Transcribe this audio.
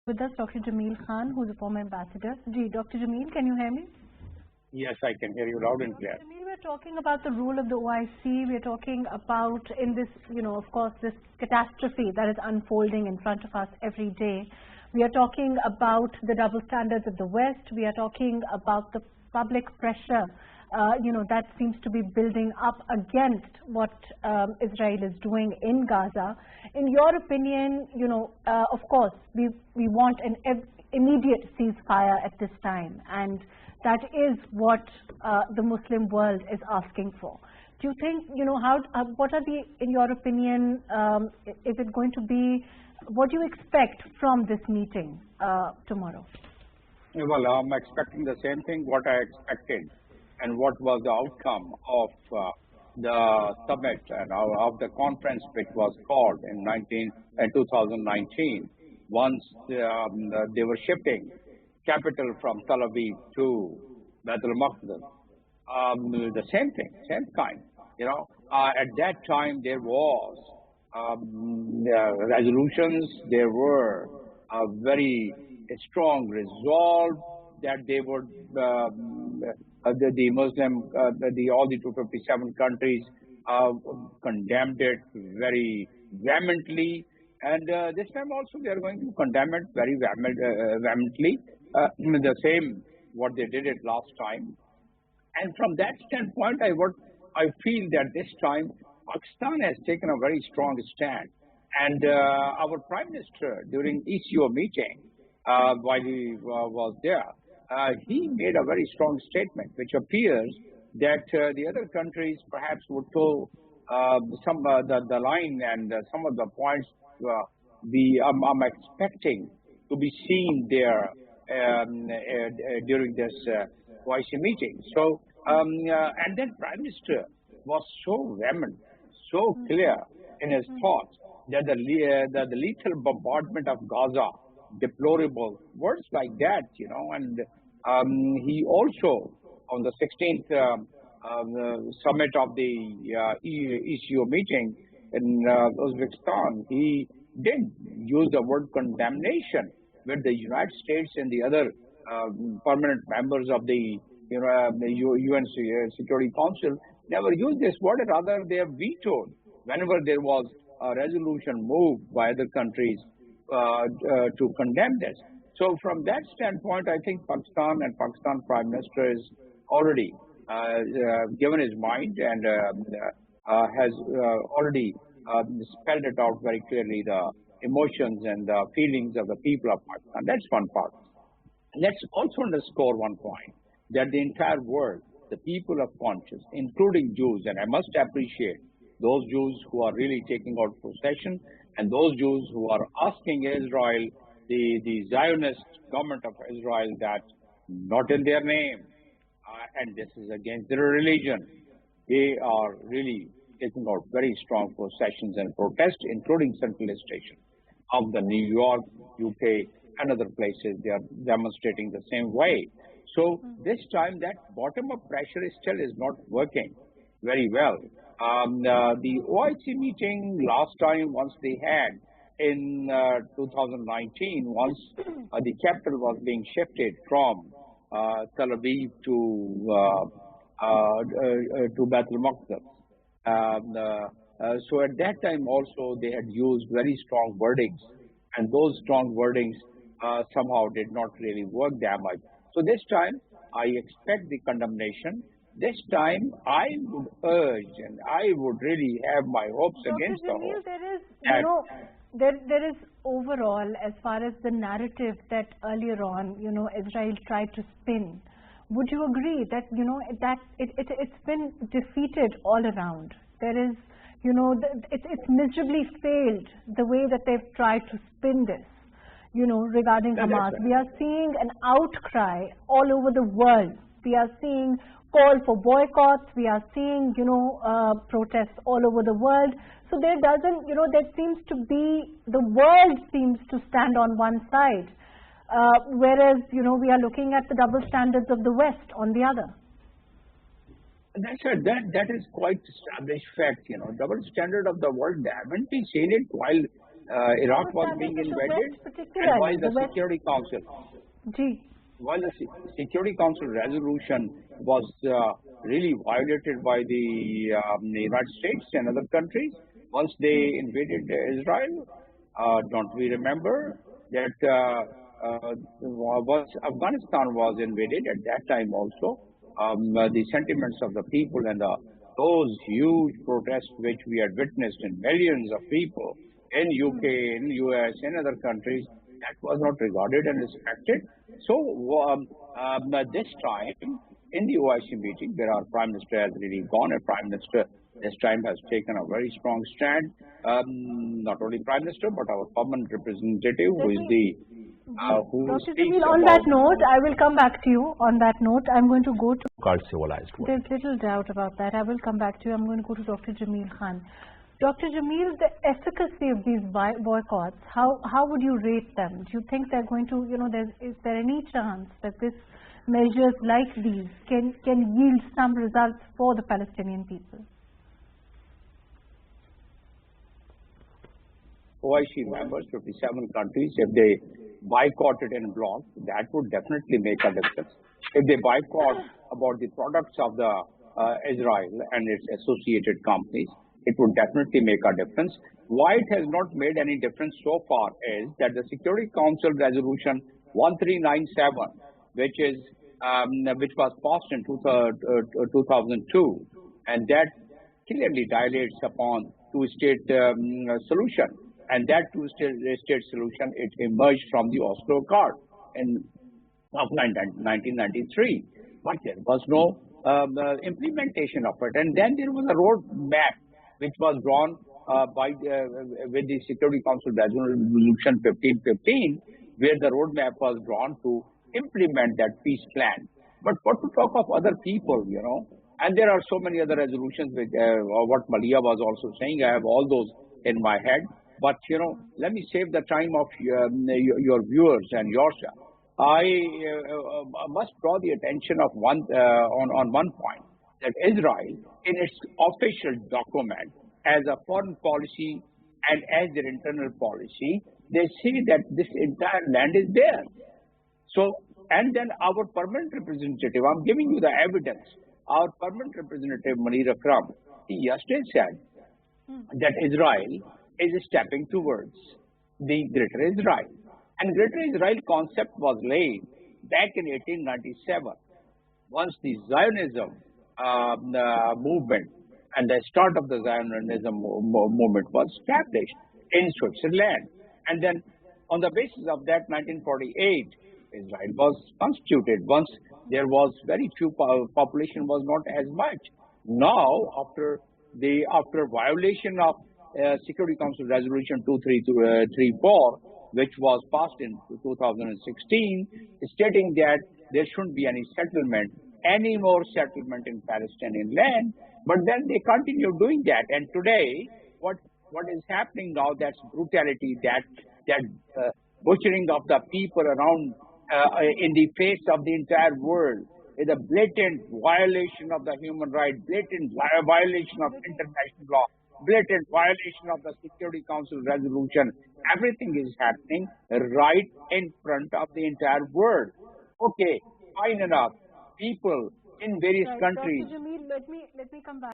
With us, Dr. Jamil Khan, who's a former ambassador. Dr. Jamil, can you hear me? Yes, I can hear you loud and clear. Dr. Jamil, we're talking about the role of the OIC. We're talking about in this, of course, this catastrophe that is unfolding in front of us every day. We are talking about the double standards of the West. We are talking about the public pressure, that seems to be building up against what Israel is doing in Gaza. In your opinion, of course, we want an immediate ceasefire at this time, and that is what the Muslim world is asking for. Do you think, what are the, in your opinion, is it going to be, what do you expect from this meeting tomorrow? Well, I'm expecting the same thing what I expected and what was the outcome of the summit and of the conference which was called in 2019 once they were shifting capital from Tel Aviv to Baitul Maqdis. The same thing, same kind. At that time there was resolutions, there were a very strong resolve that they would, the Muslim, all the 257 countries condemned it very vehemently, and this time also they are going to condemn it very vehemently, the same what they did it last time. And from that standpoint, I feel that this time Pakistan has taken a very strong stand, and our Prime Minister during ECO meeting, while he was there, he made a very strong statement, which appears that the other countries perhaps would toe the line and some of the points I'm expecting to be seen there during this OIC meeting. So, and then Prime Minister was so vehement, so clear in his thoughts that the lethal bombardment of Gaza, deplorable words like that, and he also on the 16th summit of the ECO meeting in Uzbekistan, he did use the word condemnation, where the United States and the other permanent members of the UN Security Council never used this word, rather they have vetoed whenever there was a resolution moved by other countries to condemn this. So from that standpoint, I think Pakistan and Pakistan Prime Minister is already given his mind and has already spelled it out very clearly, the emotions and the feelings of the people of Pakistan. That's one part. Let's also underscore one point, that the entire world, the people of conscience, including Jews, and I must appreciate those Jews who are really taking out possession, and those Jews who are asking Israel, the Zionist government of Israel, that not in their name, and this is against their religion, they are really taking out very strong processions and protests, including Central Station of the New York, UK, and other places. They are demonstrating the same way. So this time that bottom-up pressure is not working very well. The OIC meeting last time, once they had in 2019, once the capital was being shifted from Tel Aviv to Baitul Maqdis. So at that time also they had used very strong wordings, and those strong wordings somehow did not really work that much. So this time I expect the condemnation. This time I would urge, and I would really have my hopes against the hope. There is overall, as far as the narrative that earlier on, Israel tried to spin. Would you agree that, that it's been defeated all around? There is, it's miserably failed the way that they've tried to spin this, regarding Hamas. We are seeing an outcry all over the world. We are seeing call for boycotts. We are seeing, protests all over the world. So there doesn't, there seems to be, the world seems to stand on one side. Whereas, we are looking at the double standards of the West on the other. That's right. That is quite established fact. Double standard of the world. They haven't been seen it while Iraq double was standards being of the invaded, West, and while particularly the the West. Security Council, Gee. while the Security Council resolution was really violated by the United States and other countries, once they invaded Israel, don't we remember that once Afghanistan was invaded at that time also, the sentiments of the people and those huge protests which we had witnessed in millions of people in UK, in US, in other countries, that was not regarded and respected. So this time in the OIC meeting, where our Prime Minister has really gone, a Prime Minister this time has taken a very strong stand. Not only Prime Minister, but our permanent representative, who is the who Dr. speaks Jamil, on about that note, I will come back to you. On that note, I'm going to go to... called civilized world. There's little doubt about that. I will come back to you. I'm going to go to Dr. Jamil Khan. Dr. Jamil, the efficacy of these boycotts, how would you rate them? Do you think they're going to, is there any chance that this measures like these can yield some results for the Palestinian people? OIC members, 57 countries, if they boycotted en bloc, that would definitely make a difference. If they boycott about the products of the Israel and its associated companies, it would definitely make a difference. Why it has not made any difference so far is that the Security Council Resolution 1397, which was passed in 2002, and that clearly dilates upon two-state solution. And that two-state solution, it emerged from the Oslo Accord of 1993. But there was no implementation of it. And then there was a roadmap which was drawn with the Security Council Resolution 1515, where the roadmap was drawn to implement that peace plan. But what to talk of other people, And there are so many other resolutions, which, what Malia was also saying. I have all those in my head. But, let me save the time of your viewers and yourself. I must draw the attention of on one point, that Israel, in its official document, as a foreign policy and as their internal policy, they say that this entire land is theirs. So, and then our permanent representative, I'm giving you the evidence, our permanent representative, Munir Akram, he yesterday said that Israel is stepping towards the Greater Israel. And Greater Israel concept was laid back in 1897, once the Zionism movement and the start of the Zionism movement was established in Switzerland. And then on the basis of that, 1948, Israel was constituted. Once there was very few, population was not as much. Now, after violation of Security Council Resolution 2334, which was passed in 2016, stating that there shouldn't be any more settlement in Palestinian land. But then they continue doing that. And today, what is happening now, that's brutality, that butchering of the people around in the face of the entire world, is a blatant violation of the human rights, blatant violation of international law, blatant violation of the Security Council resolution. Everything is happening right in front of the entire world. Okay, fine enough. People in various countries. Dr. Jamil, let me come back.